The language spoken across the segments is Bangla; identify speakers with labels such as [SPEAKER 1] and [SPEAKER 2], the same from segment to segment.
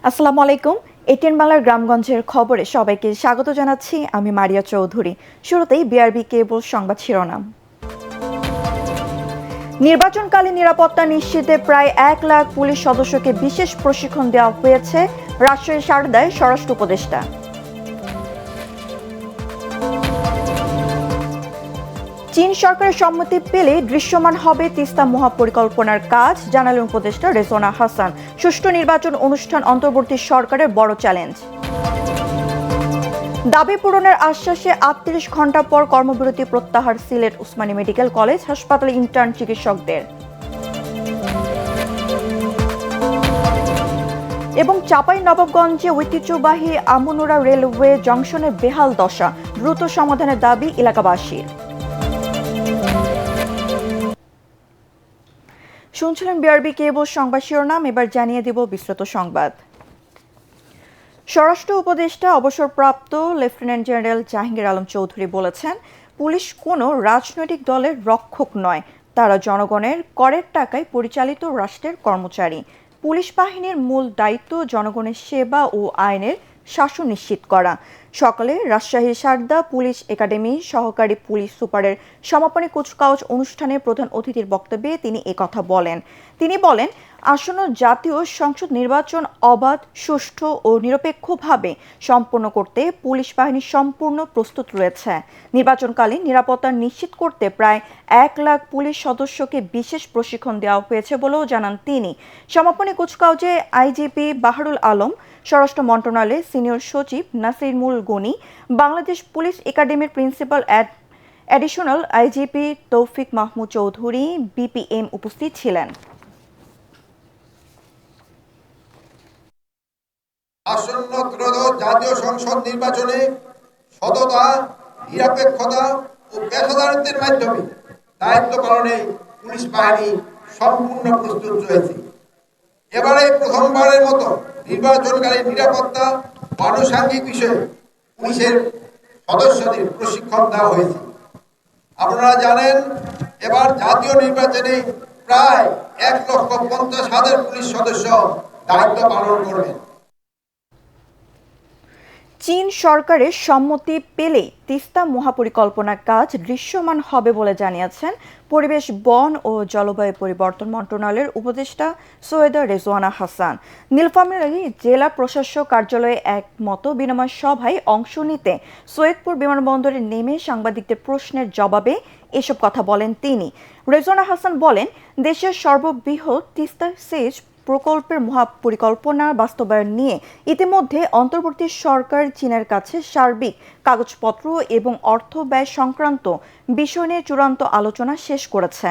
[SPEAKER 1] আসসালামু আলাইকুম। এটিএন বাংলার গ্রামগঞ্জের খবরে সবাইকে স্বাগত জানাচ্ছি। আমি মারিয়া চৌধুরী। শুরুতেই বিআরবি কেবল সংবাদ শিরোনাম। নির্বাচনকালীন নিরাপত্তা নিশ্চিতে প্রায় 1 লাখ পুলিশ সদস্যকে বিশেষ প্রশিক্ষণ দেওয়া হয়েছে, রাজশাহী সারদায় স্বরাষ্ট্র উপদেষ্টা। চীন সরকারের সম্মতি পেলে দৃশ্যমান হবে তিস্তা মহাপরিকল্পনার কাজ, জানালেন উপদেষ্টা রেজওয়ানা হাসান। সুষ্ঠু নির্বাচন অনুষ্ঠান অন্তর্বর্তী সরকারের বড় চ্যালেঞ্জ। দাবি পূরণের আশ্বাসে 38 ঘণ্টা পর কর্মবিরতি প্রত্যাহার সিলেট ওসমানী মেডিকেল কলেজ হাসপাতালে ইন্টার্ন চিকিৎসকদের। এবং চাঁপাইনবাবগঞ্জে ঐতিহ্যবাহী আমুনুরা রেলওয়ে জংশনের বেহাল দশা, দ্রুত সমাধানের দাবি এলাকাবাসীর। শুনছিলেন বিআরবি কেবল সংবাদ শিরোনাম। এবার জানিয়ে দেব বিস্তৃত সংবাদ। স্বরাষ্ট্র উপদেষ্টা অবসরপ্রাপ্ত লেফটেন্যান্ট জেনারেল জাহাঙ্গীর আলম চৌধুরী বলেছেন, পুলিশ কোনো রাজনৈতিক দলের রক্ষক নয়, তারা জনগণের করের টাকায় পরিচালিত রাষ্ট্রের কর্মচারী। পুলিশ বাহিনীর মূল দায়িত্ব জনগণের সেবা ও আইনের শাসন নিশ্চিত করা। সকালে রাজশাহী সারদা পুলিশ একাডেমি সহকারী পুলিশ সুপারের সমাপনী কুচকাওয়াজ অনুষ্ঠানে প্রধান অতিথির বক্তব্যে তিনি একথা বলেন। তিনি বলেন, আসন্ন জাতীয় সংসদ নির্বাচন অবাধ, সুষ্ঠু ও নিরপেক্ষভাবে সম্পন্ন করতে পুলিশ বাহিনী সম্পূর্ণ প্রস্তুত রয়েছে। নির্বাচনকালীন নিরাপত্তা নিশ্চিত করতে প্রায় 1 লাখ পুলিশ সদস্যকে বিশেষ প্রশিক্ষণ দেওয়া হয়েছে বলেও জানান তিনি। সমাপনী কুচকাওয়াজে আইজিপি বাহারুল আলম, স্বরাষ্ট্র মন্ত্রণালয়ের সিনিয়র সচিব নাসিরুল গনি, বাংলাদেশ পুলিশ একাডেমির প্রিন্সিপাল অ্যাডিশনাল আইজিপি তৌফিক মাহমুদ চৌধুরী, বিপিএম উপস্থিত ছিলেন।
[SPEAKER 2] আসন্ন ত্রয়োদশ জাতীয় সংসদ নির্বাচনে সততা, নিরপেক্ষতা ও পেশাদারিত্বের মাধ্যমে দায়িত্ব পালনে পুলিশ বাহিনী সম্পূর্ণ প্রস্তুত রয়েছে। এবারে প্রথমবারের মতো নির্বাচনকালীন নিরাপত্তা ও আনুষঙ্গিক বিষয়ে পুলিশের সদস্যদের প্রশিক্ষণ দেওয়া হয়েছে। আপনারা জানেন, এবার জাতীয় নির্বাচনে প্রায় 1,50,000 পুলিশ সদস্য দায়িত্ব পালন করবেন।
[SPEAKER 1] চীন সরকারের সম্মতি পেলেই তিস্তা মহাপরিকল্পনার কাজ দৃশ্যমান হবে বলে জানিয়েছেন পরিবেশ, বন ও জলবায়ু পরিবর্তন মন্ত্রণালয়ের উপদেষ্টা সৈয়দা রেজওয়ানা হাসান। নীলফামারী জেলা প্রশাসক কার্যালয়ে এক মত বিনিময় সভায় অংশ নিতে সৈয়দপুর বিমানবন্দরে নেমে সাংবাদিকদের প্রশ্নের জবাবে এসব কথা বলেন তিনি। রেজওয়ানা হাসান বলেন, দেশের সর্ববৃহৎ তিস্তা সেচ প্রকল্পের মহাপরিকল্পনা বাস্তবায়ন নিয়ে ইতিমধ্যে অন্তর্বর্তী সরকার চীনের কাছে সার্বিক কাগজপত্র এবং অর্থ ব্যয় সংক্রান্ত বিষয় নিয়ে চূড়ান্ত আলোচনা শেষ করেছে।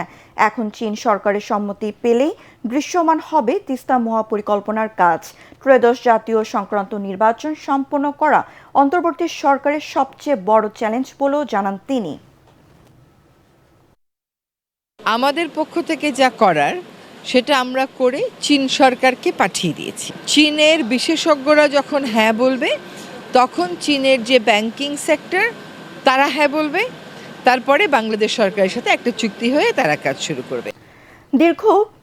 [SPEAKER 1] এখন চীন সরকারের সম্মতি পেলেই দৃশ্যমান হবে তিস্তা মহাপরিকল্পনার কাজ। ত্রয়োদশ জাতীয় সংক্রান্ত নির্বাচন সম্পন্ন করা অন্তর্বর্তী সরকারের সবচেয়ে বড় চ্যালেঞ্জ বলেও জানান তিনি।
[SPEAKER 3] আমাদের পক্ষ থেকে যা করার সেটা আমরা করে চীন সরকারকে পাঠিয়ে দিয়েছি। চীনের বিশেষজ্ঞরা যখন হ্যাঁ বলবে, তখন চীনের যে ব্যাংকিং সেক্টর তারা হ্যাঁ বলবে, তারপরে বাংলাদেশ সরকারের সাথে একটা চুক্তি হয়ে তারা কাজ শুরু করবে।
[SPEAKER 1] দীর্ঘ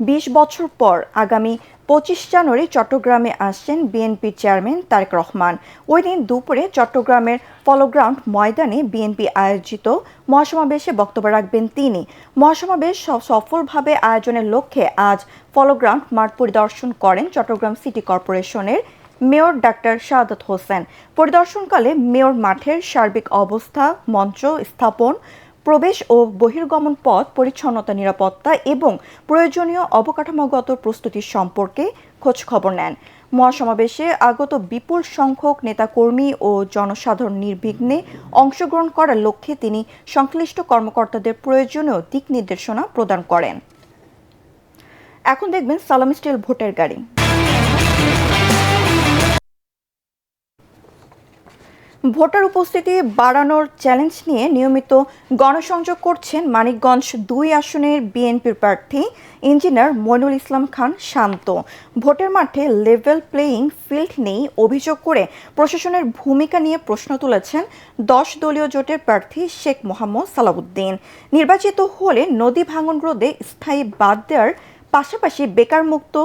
[SPEAKER 1] 20 বছর পর আগামী 25 জানুয়ারি চট্টগ্রামে আসছেন বিএনপির চেয়ারম্যান তারেক রহমান। ওই দিন দুপুরে চট্টগ্রামের পলোগ্রাউন্ড ময়দানে বিএনপি আয়োজিত মহাসমাবেশে বক্তব্য রাখবেন তিনি। মহাসমাবেশ সফলভাবে আয়োজনের লক্ষ্যে আজ পলোগ্রাউন্ড মাঠ পরিদর্শন করেন চট্টগ্রাম সিটি কর্পোরেশনের mayor doctor Shahadat Hossain. পরিদর্শনকালে mayor মাঠের সার্বিক অবস্থা, মঞ্চ স্থাপন, প্রবেশ ও বহির্গমন পথ পরিচ্ছন্নতা, নিরাপত্তা এবং প্রয়োজনীয় অবকাঠামোগত প্রস্তুতি সম্পর্কে খোঁজ খবর নেন। মহাসমাবেশে আগত বিপুল সংখ্যক নেতাকর্মী ও জনসাধারণ নির্বিঘ্নে অংশগ্রহণ করার লক্ষ্যে তিনি সংশ্লিষ্ট কর্মকর্তাদের প্রয়োজনীয় দিক নির্দেশনা প্রদান করেন। এখন দেখবেন সালাম স্টিল ভোটের গাড়ি। ভোটার উপস্থিতি বাড়ানোর চ্যালেঞ্জ নিয়ে নিয়মিত গণসংযোগ করছেন মানিকগঞ্জ 2 আসনের বিএনপির প্রার্থী ইঞ্জিনিয়ার মইনুল ইসলাম খান শান্ত। ভোটের মাঠে লেভেল প্লেয়িং ফিল্ড নেই অভিযোগ করে প্রশাসনের ভূমিকা নিয়ে প্রশ্ন তুলেছেন 10 দলীয় জোটের প্রার্থী শেখ মোহাম্মদ সালাউদ্দিন। নির্বাচিত হলে নদী ভাঙন রোধে স্থায়ী বাঁধ দেওয়ার পাশাপাশি বেকার মুক্ত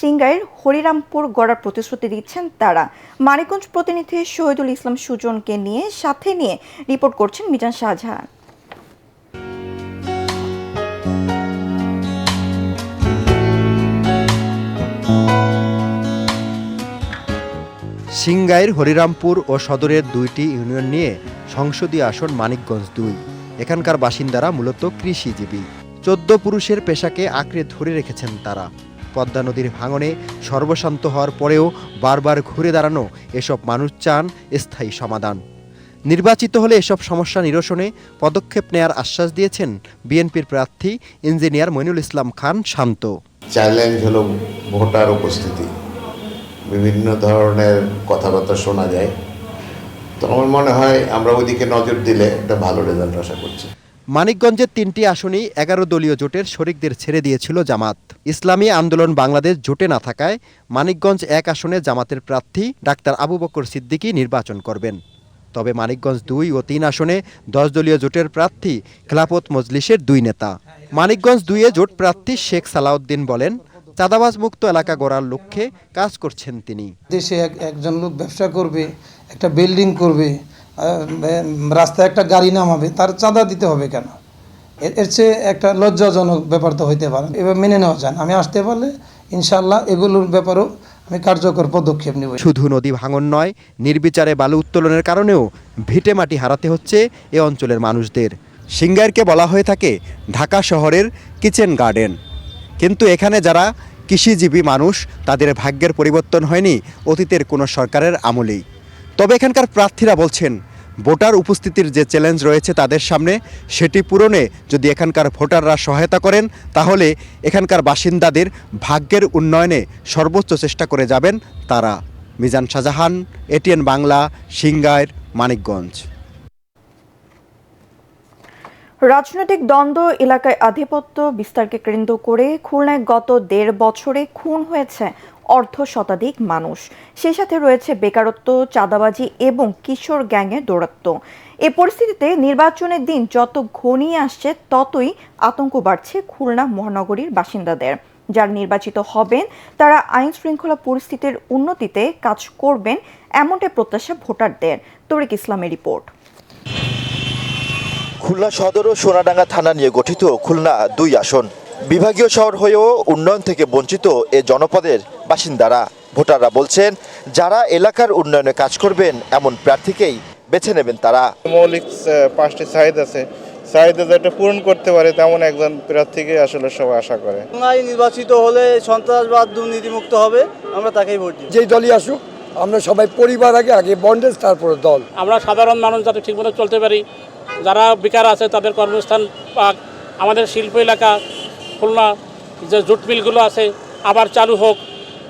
[SPEAKER 1] সিংগাইর হরিরামপুর গড়ার প্রতিশ্রুতি দিচ্ছেন তারা। মানিকগঞ্জ প্রতিনিধি শহীদুল ইসলাম সুজনকে সাথে নিয়ে রিপোর্ট করছেন মিজান শাহজাহান।
[SPEAKER 4] সিংগাইর হরিরামপুর ও সদরের 2টি ইউনিয়ন নিয়ে সংসদীয় আসন মানিকগঞ্জ 2। এখানকার বাসিন্দারা মূলত কৃষিজীবী। 14 পুরুষের পেশাকে আঁকড়ে ধরে রেখেছেন তারা। পদ্মা নদীর ভাঙনে সর্বশান্ত হওয়ার পরেও বারবার ঘুরে দাঁড়ানো এসব মানুষ চান স্থায়ী সমাধান। নির্বাচিত হলে এসব সমস্যা নিরসনে পদক্ষেপ নেয়ার আশ্বাস দিয়েছেন বিএনপির প্রার্থী ইঞ্জিনিয়ার মইনুল ইসলাম খান শান্ত।
[SPEAKER 5] চ্যালেঞ্জ হলো ভোটার উপস্থিতি, বিভিন্ন ধরনের কথাবার্তা শোনা যায়। তো আমার মনে হয় আমরা ওইদিকে নজর দিলে একটা ভালো রেজাল্ট আশা করছি।
[SPEAKER 4] মানিকগঞ্জের 3টি আসনেই 11 দলীয় জোটের শরিকদের ছেড়ে দিয়েছিল জামাত। ইসলামী আন্দোলন বাংলাদেশ জোটে না থাকায় মানিকগঞ্জ 1 আসনে জামাতের প্রার্থী ডাক্তার আবু বকর সিদ্দিকী নির্বাচন করবেন। তবে মানিকগঞ্জ 2 ও 3 আসনে 10 দলীয় জোটের প্রার্থী খেলাফত মজলিসের 2 নেতা। মানিকগঞ্জ 2-এ জোট প্রার্থী শেখ সালাউদ্দিন বলেন, চাঁদাবাজ মুক্ত এলাকা গড়ার লক্ষ্যে কাজ করছেন তিনি।
[SPEAKER 6] দেশে একজন লোক ব্যবসা করবে, একটা বিল্ডিং করবে, রাস্তায় একটা গাড়ি নামাবে, তার চাঁদা দিতে হবে কেন? এর চেয়ে একটা লজ্জাজনক ব্যাপার তো হইতে পারে। এবার মেনে নেওয়া যান, আমি আসতে পারলে ইনশাল্লাহ এগুলোর ব্যাপারেও আমি কার্যকর পদক্ষেপ নেব।
[SPEAKER 4] শুধু নদী ভাঙন নয়, নির্বিচারে বালু উত্তোলনের কারণেও ভিটে মাটি হারাতে হচ্ছে এ অঞ্চলের মানুষদের। সিংগাইরকে বলা হয়ে থাকে ঢাকা শহরের কিচেন গার্ডেন, কিন্তু এখানে যারা কৃষিজীবী মানুষ তাদের ভাগ্যের পরিবর্তন হয়নি অতীতের কোনো সরকারের আমলেই। তবে এখানকার প্রার্থীরা বলছেন, ভোটার উপস্থিতির যে চ্যালেঞ্জ রয়েছে তাদের সামনে, সেটি পূরণে যদি এখানকার ভোটাররা সহায়তা করেন তাহলে এখানকার বাসিন্দাদের ভাগ্যের উন্নয়নে সর্বোচ্চ চেষ্টা করে যাবেন তারা। মিজান শাহজাহান, এটিএন বাংলা, সিংগাইর, মানিকগঞ্জ।
[SPEAKER 1] রাজনৈতিক দ্বন্দ্ব এলাকায় আধিপত্য বিস্তারকে কেন্দ্র করে খুলনায় গত 1.5 বছরে খুন হয়েছে অর্ধশতাধিক মানুষ। সেই সাথে রয়েছে বেকারত্ব, চাঁদাবাজি এবং কিশোর গ্যাংয়ের দৌরাত্ম্য। এ পরিস্থিতিতে নির্বাচনের দিন যত ঘনিয়ে আসছে ততই আতঙ্ক বাড়ছে খুলনা মহানগরীর বাসিন্দাদের। যারা নির্বাচিত হবেন তারা আইন শৃঙ্খলা পরিস্থিতির উন্নতিতে কাজ করবেন, এমনটাই প্রত্যাশা ভোটারদের। তরিক ইসলামের রিপোর্ট।
[SPEAKER 7] খুলনা সদর ও সোনাডাঙ্গা থানা নিয়ে গঠিত খুলনা 2 আসন। বিভাগীয় শহর হয়েও উন্নয়ন থেকে বঞ্চিত এ জনপদের বাসিন্দারা। ভোটাররা বলছেন, যারা এলাকার উন্নয়নে কাজ করবেন এমন প্রার্থীকেই বেছে নেবেন তারা।
[SPEAKER 8] মৌলিক 5টি চাহিদা আছে, চাহিদা যেটা পূরণ করতে পারে তেমন একজন প্রার্থীকে আসলে সবাই আশা করে।
[SPEAKER 9] নির্বাচিত হলে সন্ত্রাসবাদ দুর্নীতিমুক্ত হবে, আমরা তাকেই ভোট দিই।
[SPEAKER 10] যেই দলই আসুক, আমরা সবাই পরিবার আগে বন্ডেজ, তারপরে দল।
[SPEAKER 11] আমরা সাধারণ মানুষ যাতে ঠিকমতো চলতে পারি, যারা বেকার আছে তাদের কর্মস্থান পাক, আমাদের শিল্প এলাকা খুলনা যে জুট মিলগুলো আছে আবার চালু হোক,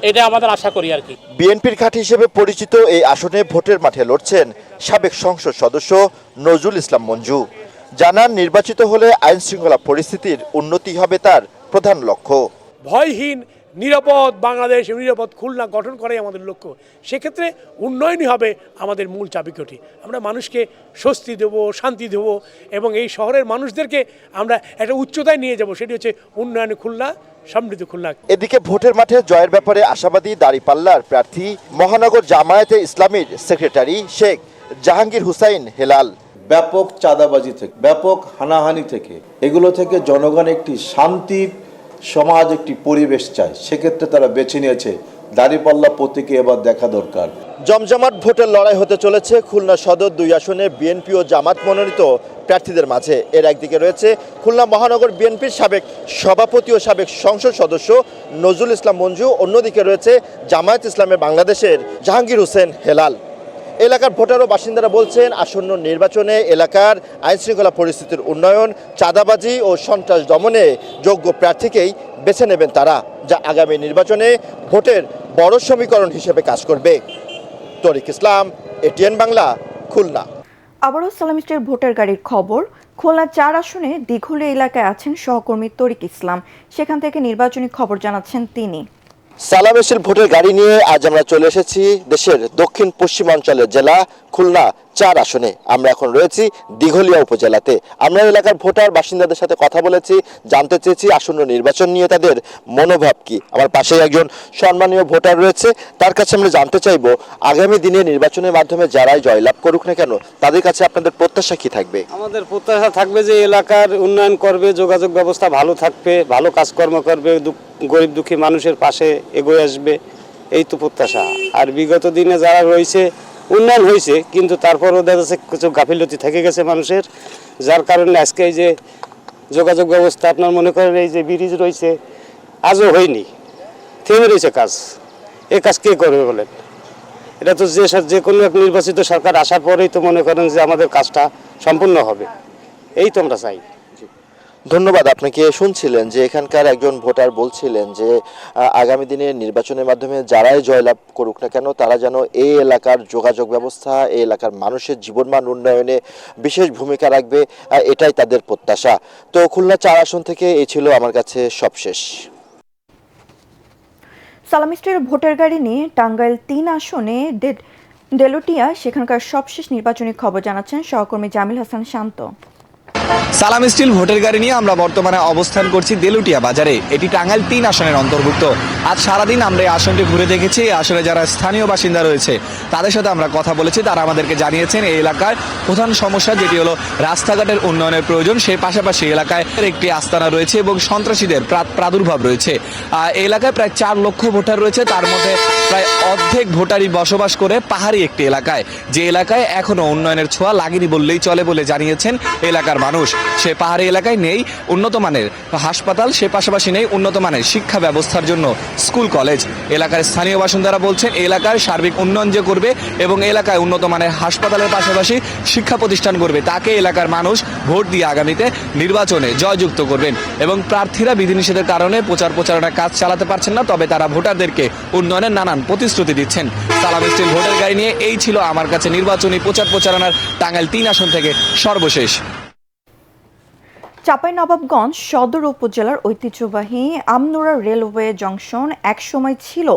[SPEAKER 11] এটা আমাদের আশা করি আর কি।
[SPEAKER 7] বিএনপির ঘাঁটি হিসেবে পরিচিত এই আসনে ভোটের মাঠে লড়ছেন সাবেক সংসদ সদস্য নজরুল ইসলাম মঞ্জু। জানান, নির্বাচিত হলে আইন শৃঙ্খলা পরিস্থিতির উন্নতি হবে তার প্রধান লক্ষ্য।
[SPEAKER 12] ভয়হীন নিরাপদ বাংলাদেশ, নিরাপদ খুলনা গঠন করাই আমাদের লক্ষ্য। সেক্ষেত্রে উন্নয়নই হবে আমাদের মূল চাবিকাঠি। আমরা মানুষকে স্বস্তি দেব, শান্তি দেব এবং এই শহরের মানুষদেরকে আমরা একটা উচ্চতায় নিয়ে যাব, সেটি হচ্ছে উন্নয়ন খুলনা, সমৃদ্ধ খুলনা।
[SPEAKER 7] এদিকে ভোটের মাঠে জয়ের ব্যাপারে আশাবাদী দাঁড়িপাল্লার প্রার্থী মহানগর জামায়াতে ইসলামীর সেক্রেটারি শেখ জাহাঙ্গীর হুসাইন হেলাল।
[SPEAKER 13] ব্যাপক চাঁদাবাজি থেকে, ব্যাপক হানাহানি থেকে, এগুলো থেকে জনগণ একটি শান্তির সমাজ, একটি পরিবেশ চায়। সেক্ষেত্রে তারা বেছে নিয়েছে দাঁড়িপাল্লা প্রতীকে এবার দেখা দরকার।
[SPEAKER 7] জমজমাট ভোটের লড়াই হতে চলেছে খুলনা সদর 2 আসনে বিএনপি ও জামাত মনোনীত প্রার্থীদের মাঝে। এর একদিকে রয়েছে খুলনা মহানগর বিএনপির সাবেক সভাপতি ও সাবেক সংসদ সদস্য নজরুল ইসলাম মঞ্জু, অন্যদিকে রয়েছে জামায়াত ইসলামের বাংলাদেশের জাহাঙ্গীর হোসেন হেলাল। এলাকার ভোটার ও বাসিন্দারা বলছেন, আসন্ন নির্বাচনে এলাকার আইনশৃঙ্খলা পরিস্থিতির উন্নয়ন, চাঁদাবাজি ও সন্ত্রাস দমনে যোগ্য প্রার্থীকেই বেছে নেবেন তারা, যা আগামী নির্বাচনে ভোটের বড় সমীকরণ হিসেবে কাজ করবে। তরিক ইসলাম, এটিএন বাংলা, খুলনা।
[SPEAKER 1] আবারও সালামিস্টের ভোটার গাড়ির খবর। খুলনা 4 আসনে দিঘুলিয়া এলাকায় আছেন সহকর্মী তরিক ইসলাম। সেখান থেকে নির্বাচনী খবর জানাচ্ছেন তিনি।
[SPEAKER 7] সালামিস্টের ভোটের গাড়ি নিয়ে আজ আমরা চলে এসেছি দেশের দক্ষিণ পশ্চিমাঞ্চলের জেলা খুলনা 4 আসনে। আমরা এখন রয়েছি দিঘলিয়া উপজেলাতে। আমরা এলাকার ভোটার বাসিন্দাদের সাথে কথা বলেছি, জানতে চেয়েছি আসন্ন নির্বাচন নিয়ে তাদের মনোভাব কি। আমার পাশে একজন সম্মানীয় ভোটার রয়েছে, তার কাছে আমরা জানতে চাইবো আগামী দিনে নির্বাচনের মাধ্যমে যারাই জয়লাভ করুক না কেন তাদের কাছে আপনাদের প্রত্যাশা কি থাকবে?
[SPEAKER 9] আমাদের প্রত্যাশা থাকবে যে এলাকার উন্নয়ন করবে, যোগাযোগ ব্যবস্থা ভালো থাকবে, ভালো কাজকর্ম করবে, গরিব দুঃখী মানুষের পাশে এগিয়ে আসবে, এই তো প্রত্যাশা। আর বিগত দিনে যারা রয়েছে উন্নয়ন হয়েছে, কিন্তু তারপরও দেখা যাচ্ছে কিছু গাফিলতি থেকে গেছে মানুষের, যার কারণে আজকে এই যে যোগাযোগ ব্যবস্থা, আপনার মনে করেন এই যে ব্রিজ রয়েছে আজও হয়নি, থেমে রয়েছে কাজ। এই কাজ কে করবে বলেন? এটা তো যে কোনো এক নির্বাচিত সরকার আসার পরেই তো মনে করেন যে আমাদের কাজটা সম্পূর্ণ হবে, এই তো আমরা চাই।
[SPEAKER 7] ধন্যবাদ। আপনাকে শুনছিলেন যে এখানকার একজন ভোটার বলছিলেন যে আগামী দিনের নির্বাচনের মাধ্যমে যারাই জয়লাভ করুক না কেন তারা যেন এই এলাকার যোগাযোগ ব্যবস্থা, এই এলাকার মানুষের জীবনমান উন্নয়নে বিশেষ ভূমিকা রাখবে, এটাই তাদের প্রত্যাশা। তো খুলনা 4 আসন থেকে এই ছিল আমার কাছে সবশেষ।
[SPEAKER 1] সালামিস্টের ভোটার গাড়ি নিয়ে টাঙ্গাইল 3 আসনে দেলুটিয়া সেখানকার সবশেষ নির্বাচনী খবর জানাচ্ছেন সহকর্মী জামিল হাসান শান্ত।
[SPEAKER 14] সালাম স্টিল ভোটের গাড়ি নিয়ে আমরা বর্তমানে অবস্থান করছি দেলুটিয়া বাজারে। এটি টাঙ্গাইল 3 আসনের অন্তর্ভুক্ত। আজ সারাদিন আমরা এই আসনটি ঘুরে দেখেছি। আসলে যারা স্থানীয় বাসিন্দা রয়েছে তাদের সাথে আমরা কথা বলেছি। তারা আমাদেরকে জানিয়েছেন এই এলাকার প্রধান সমস্যা যেটি হলো রাস্তাঘাটের উন্নয়নের প্রয়োজন, সেই পাশাপাশি এলাকায় একটি আস্তানা রয়েছে এবং সন্ত্রাসীদের প্রাদুর্ভাব রয়েছে। এই এলাকায় প্রায় 4 লক্ষ ভোটার রয়েছে, তার মধ্যে প্রায় অর্ধেক ভোটারই বসবাস করে পাহাড়ি একটি এলাকায়, যে এলাকায় এখনো উন্নয়নের ছোঁয়া লাগেনি বললেই চলে বলে জানিয়েছেন এলাকার মানুষ। সে পাহাড়ি এলাকায় নেই উন্নত মানের হাসপাতাল, সে পাশাপাশি নেই উন্নত মানের শিক্ষা ব্যবস্থার জন্য স্কুল কলেজ। এলাকার স্থানীয় বাসিন্দারা বলছেন এলাকার সার্বিক উন্নয়ন যে করবে এবং এলাকায় উন্নত মানের হাসপাতালের পাশাপাশি শিক্ষা প্রতিষ্ঠান করবে, তাকে এলাকার মানুষ ভোট দিয়ে আগামীতে নির্বাচনে জয়যুক্ত করবেন। এবং প্রার্থীরা বিধিনিষেধের কারণে প্রচারণার কাজ চালাতে পারছেন না, তবে তারা ভোটারদেরকে উন্নয়নের নানান প্রতিশ্রুতি দিচ্ছেন। সালাম স্টিল ভোটের গাড়ি নিয়ে এই ছিল আমার কাছে নির্বাচনী প্রচারণার টাঙ্গাইল 3 আসন থেকে সর্বশেষ।
[SPEAKER 1] চাঁপাইনবাবগঞ্জ সদর উপজেলার ঐতিহ্যবাহী আমনুরা রেলওয়ে জংশন একসময় ছিল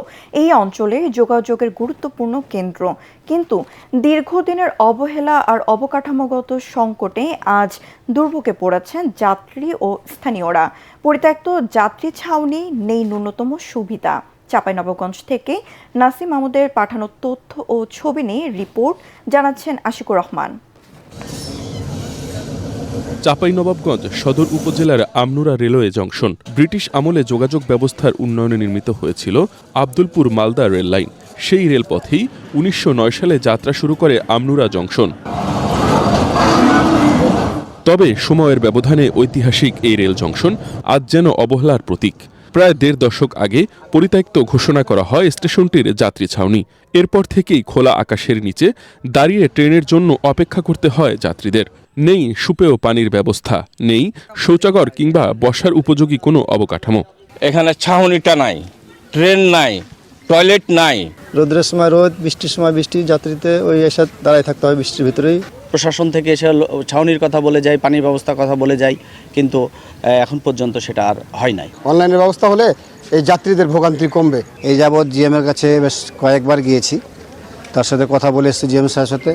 [SPEAKER 1] এই অঞ্চলের যোগাযোগের গুরুত্বপূর্ণ কেন্দ্র, কিন্তু দীর্ঘদিনের অবহেলা আর অবকাঠামোগত সংকটে আজ দুর্ভোগে পড়েছেন যাত্রী ও স্থানীয়রা। পরিত্যক্ত যাত্রী ছাউনি, নেই ন্যূনতম সুবিধা। চাঁপাইনবাবগঞ্জ থেকে নাসিম মাহমুদের পাঠানো তথ্য ও ছবি নিয়ে রিপোর্ট জানাচ্ছেন আশিকুর রহমান।
[SPEAKER 15] চাঁপাইনবাবগঞ্জ সদর উপজেলার আমনুরা রেলওয়ে জংশন ব্রিটিশ আমলে যোগাযোগ ব্যবস্থার উন্নয়নে নির্মিত হয়েছিল আব্দুলপুর মালদা রেল লাইন। সেই রেলপথেই 1909 সালে যাত্রা শুরু করে আমনুরা জংশন। তবে সময়ের ব্যবধানে ঐতিহাসিক এই রেল জংশন আজ যেন অবহেলার প্রতীক। প্রায় 1.5 দশক আগে পরিত্যক্ত ঘোষণা করা হয় স্টেশনটির যাত্রী ছাউনি। এরপর থেকেই খোলা আকাশের নিচে দাঁড়িয়ে ট্রেনের জন্য অপেক্ষা করতে হয় যাত্রীদের। নেই সুপেয় পানির ব্যবস্থা, নেই শৌচাগার কিংবা বসার উপযোগী কোনো অবকাঠামো।
[SPEAKER 16] এখানে ছাউনিটা নাই, ট্রেন নাই, টয়লেট নাই।
[SPEAKER 17] রোদ্রের সময় রোদ, বৃষ্টির সময় বৃষ্টি, যাত্রীতে ওই এসে দাঁড়ায় থাকতে হয় বৃষ্টির ভিতরেই।
[SPEAKER 18] প্রশাসন থেকে এসে ছাউনির কথা বলে যায়, পানির ব্যবস্থার কথা বলে যায়, কিন্তু এখন পর্যন্ত সেটা আর হয় নাই।
[SPEAKER 17] অনলাইনের ব্যবস্থা হলে এই যাত্রীদের ভোগান্তি কমবে। এই যাবৎ জিএম এর কাছে বেশ কয়েকবার গিয়েছি, তার সাথে কথা বলে এসেছি জিএম স্যারের সাথে।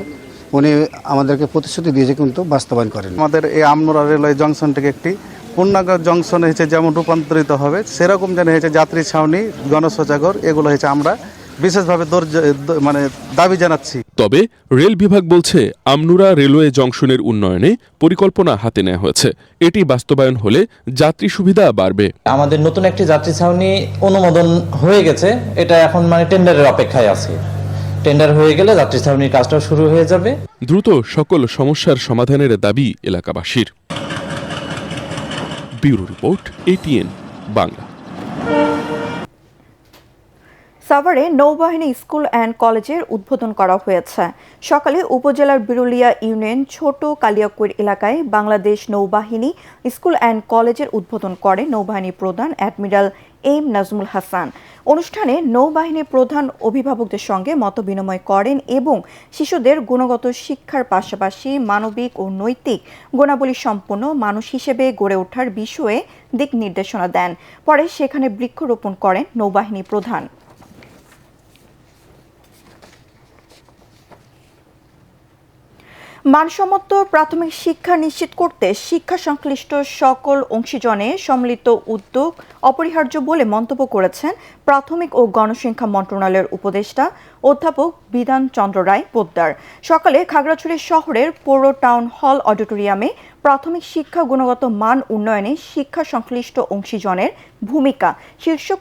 [SPEAKER 17] উনি আমাদেরকে প্রতিশ্রুতি দিয়েছে কিন্তু বাস্তবায়ন করেন।
[SPEAKER 19] আমাদের এই আমনুরা রেলওয়ে জংশন থেকে একটি পূর্ণাঙ্গ জংশন হয়েছে, যেমন রূপান্তরিত হবে সেরকম যেন হয়েছে যাত্রী ছাউনি, গণশৌচাগার, এগুলো হয়েছে আমরা বিশেষভাবে দাবি জানাচ্ছি।
[SPEAKER 15] তবে রেল বিভাগ বলছে আমনুরা রেলওয়ে জংশনের উন্নয়নে পরিকল্পনা হাতে নেওয়া হয়েছে। এটি বাস্তবায়ন হলে যাত্রী সুবিধা বাড়বে।
[SPEAKER 20] আমাদের নতুন একটি যাত্রী ছাউনি অনুমোদন হয়ে গেছে, এটা এখন টেন্ডারের অপেক্ষায় আছে। টেন্ডার হয়ে গেলে যাত্রী ছাউনির কাজটাও শুরু হয়ে যাবে।
[SPEAKER 15] দ্রুত সকল সমস্যার সমাধানের দাবি এলাকাবাসীর। Bureau report, ATN Bangla.
[SPEAKER 1] সাভারে নৌবাহিনী স্কুল অ্যান্ড কলেজের উদ্বোধন করা হয়েছে। সকালে উপজেলার বিরুলিয়া ইউনিয়ন ছোট কালিয়াকৈর এলাকায় বাংলাদেশ নৌবাহিনী স্কুল অ্যান্ড কলেজের উদ্বোধন করে নৌবাহিনী প্রধান অ্যাডমিরাল এম নাজমুল হাসান। অনুষ্ঠানে নৌবাহিনীর প্রধান অভিভাবকদের সঙ্গে মতবিনিময় করেন এবং শিশুদের গুণগত শিক্ষার পাশাপাশি মানবিক ও নৈতিক গুণাবলী সম্পন্ন মানুষ হিসেবে গড়ে ওঠার বিষয়ে দিক নির্দেশনা দেন। পরে সেখানে বৃক্ষরোপণ করেন নৌবাহিনী প্রধান। মানসম্মত প্রাথমিক শিক্ষা নিশ্চিত করতে শিক্ষা সংশ্লিষ্ট সকল অংশীজনে সম্মিলিত উদ্যোগ অপরিহার্য বলে মন্তব্য করেছেন প্রাথমিক ও গণশিক্ষা মন্ত্রণালয়ের উপদেষ্টা অধ্যাপক বিধান চন্দ্র রায় পোদ্দার। সকালে খাগড়াছড়ি শহরের পৌর টাউন হল অডিটোরিয়ামে প্রাথমিক শিক্ষা গুণগত মান উন্নয়নে শিক্ষা সংশ্লিষ্ট অংশীজনের ভূমিকা শীর্ষক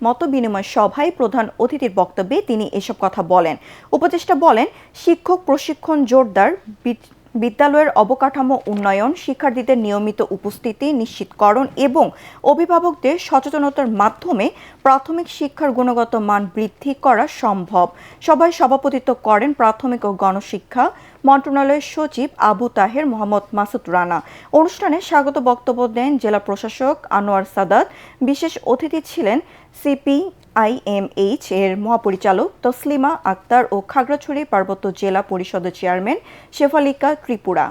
[SPEAKER 1] মতবিনিময় সভায় প্রধান অতিথির বক্তব্যে তিনি এসব কথা বলেন। উপদেষ্টা বলেন, শিক্ষক প্রশিক্ষণ জোরদার, বিদ্যালয়ের অবকাঠামো উন্নয়ন, শিক্ষার্থীদের নিয়মিত উপস্থিতি নিশ্চিতকরণ এবং অভিভাবকদের সচেতনতার মাধ্যমে প্রাথমিক শিক্ষার গুণগত মান বৃদ্ধি করা সম্ভব। সভায় সভাপতিত্ব করেন প্রাথমিক ও গণশিক্ষা মন্ত্রণালয়ের সচিব আবু তাহের মোহাম্মদ মাসুদ রানা। অনুষ্ঠানে স্বাগত বক্তব্য দেন জেলা প্রশাসক আনোয়ার সাদাত। বিশেষ অতিথি ছিলেন CPIMH এর মহাপরিচালক তসলিমা আক্তার ও খাগড়াছড়ি পার্বত্য জেলা পরিষদের চেয়ারম্যান শেফালিকা ত্রিপুরা।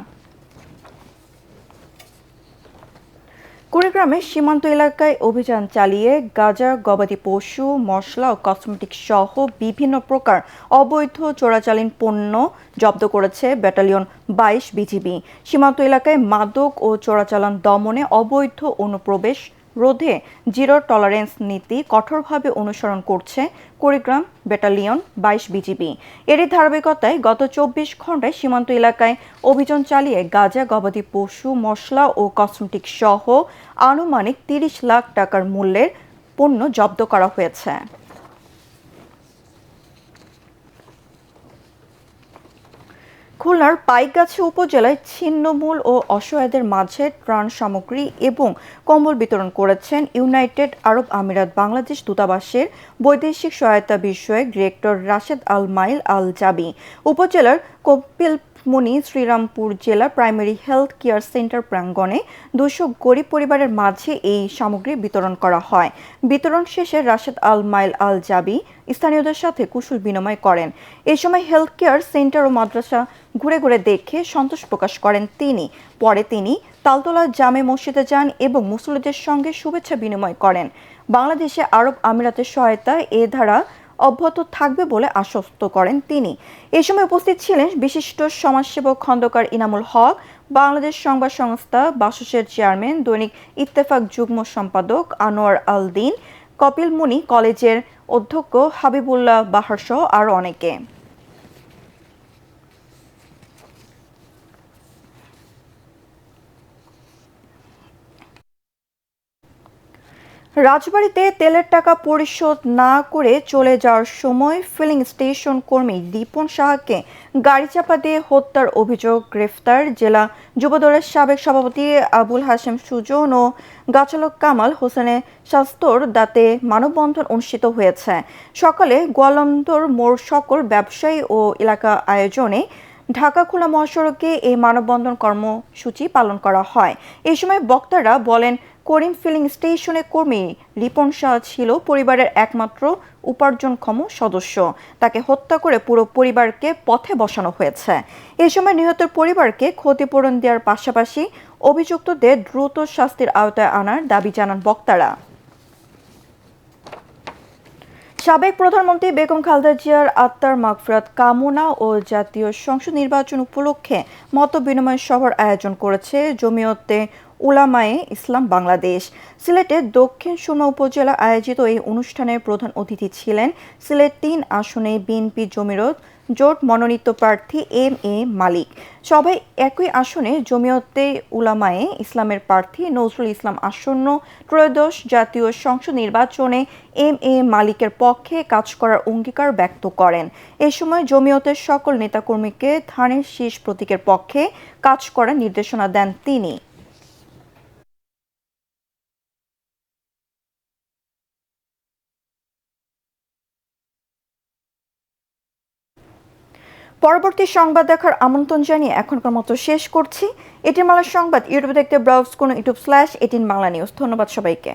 [SPEAKER 1] কুড়িগ্রামের সীমান্ত এলাকায় অভিযান চালিয়ে গাঁজা, গবাদি পশু, মশলা ও কসমেটিক সহ বিভিন্ন প্রকার অবৈধ চোরাচালান পণ্য জব্দ করেছে ব্যাটালিয়ন 22 বিজিবি। সীমান্ত এলাকায় মাদক ও চোরাচালান দমনে অবৈধ অনুপ্রবেশ রোধে জিরো টলারেন্স নীতি কঠোরভাবে অনুসরণ করছে কুড়িগ্রাম ব্যাটালিয়ন 22 বিজিবি। এরই ধারাবাহিকতায় গত 24 ঘন্টায় সীমান্ত এলাকায় অভিযান চালিয়ে গাঁজা, গবাদি পশু, মশলা ও কসমেটিক সহ আনুমানিক 30 লাখ টাকার মূল্যের পণ্য জব্দ করা হয়েছে। খুলনার পাইকগাছা উপজেলায় ছিন্নমূল ও অসহায়দের মাঝে ত্রাণ সামগ্রী এবং কম্বল বিতরণ করেছেন ইউনাইটেড আরব আমিরাত বাংলাদেশ দূতাবাসের বৈদেশিক সহায়তা বিষয়ক ডিরেক্টর রাশেদ আল মাইল আল জাবি। উপজেলার কপিলমুনি শ্রীরামপুর জেলা প্রাইমারি হেলথ কেয়ার সেন্টার প্রাঙ্গণে 200 গরিব পরিবারের মাঝে এই সামগ্রী বিতরণ করা হয়। বিতরণ শেষে রাশেদ আল মাইল আল জাবি স্থানীয়দের সাথে কুশল বিনিময় করেন। এই সময় হেলথ কেয়ার সেন্টার ও মাদ্রাসা ঘুরে ঘুরে দেখে সন্তোষ প্রকাশ করেন তিনি। পরে তিনি তালতলা জামে মসজিদে যান এবং মুসল্লিদের সঙ্গে শুভেচ্ছা বিনিময় করেন। বাংলাদেশে আরব আমিরাতের সহায়তায় এ ধারা অব্যাহত থাকবে বলে আশ্বস্ত করেন তিনি। এ সময় উপস্থিত ছিলেন বিশিষ্ট সমাজসেবক খন্দকার ইনামুল হক, বাংলাদেশ সংবাদ সংস্থা বাসসের চেয়ারম্যান, দৈনিক ইত্তেফাক যুগ্ম সম্পাদক আনোয়ার আল দিন, কপিলমুনি কলেজের অধ্যক্ষ হাবিবুল্লাহ বাহার সহ আরও অনেকে। রাজবাড়ীতে তেলের টাকা পরিশোধ না করে চলে যাওয়ার সময় ফিলিং স্টেশন কর্মী দীপন সাহাকে গাড়ি চাপা দিয়ে হত্যার অভিযোগ গ্রেফতার জেলা যুবদলের সাবেক সভাপতি আবুল হাশেম সুজন ও গাছালক কামাল হোসেনের স্বাস্থ্যর দাঁতে মানববন্ধন অনুষ্ঠিত হয়েছে। সকালে গোয়ালন্দর মোড় সকল ব্যবসায়ী ও এলাকা আয়োজনে ঢাকা খুলনা মহাসড়কে এই মানববন্ধন কর্মসূচি পালন করা হয়। এই সময় বক্তারা বলেন, করিম ফিলিং স্টেশনের কর্মী রিপন শাহ ছিল পরিবারের একমাত্র উপার্জনক্ষম সদস্য। তাকে হত্যা করে পুরো পরিবারকে পথে বসানো হয়েছে। এই সময় নিহতের পরিবারকে ক্ষতিপূরণ দেওয়ার পাশাপাশি অভিযুক্তদের দ্রুত শাস্তির আওতায় আনার দাবি জানান বক্তারা। সাবেক প্রধানমন্ত্রী বেগম খালেদা জিয়ার আত্মার মাগফিরাত কামনা ও জাতীয় সংসদ নির্বাচন উপলক্ষে মতবিনিময় সভার আয়োজন করেছে জমিয়তে উলামায়ে ইসলাম বাংলাদেশ। সিলেটের দক্ষিণ সুরমা উপজেলা আয়োজিত এই অনুষ্ঠানের প্রধান অতিথি ছিলেন সিলেট 3 আসনে বিএনপি জোট মনোনীত প্রার্থী MA মালিক। সভায় একই আসনে জমিয়তে উলামায়ে ইসলামের প্রার্থী নজরুল ইসলাম আসন্ন ত্রয়োদশ জাতীয় সংসদ নির্বাচনে MA মালিকের পক্ষে কাজ করার অঙ্গীকার ব্যক্ত করেন। এ সময় জমিয়তের সকল নেতাকর্মীকে ধানের শীষ প্রতীকের পক্ষে কাজ করার নির্দেশনা দেন তিনি। পরবর্তী সংবাদ দেখার আমন্ত্রণ জানিয়ে এখনকার মতো শেষ করছি। 18 বাংলা সংবাদ ইউটিউবে দেখতে ব্রাউজ করুন youtube/18 বাংলা নিউজ। ধন্যবাদ সবাইকে।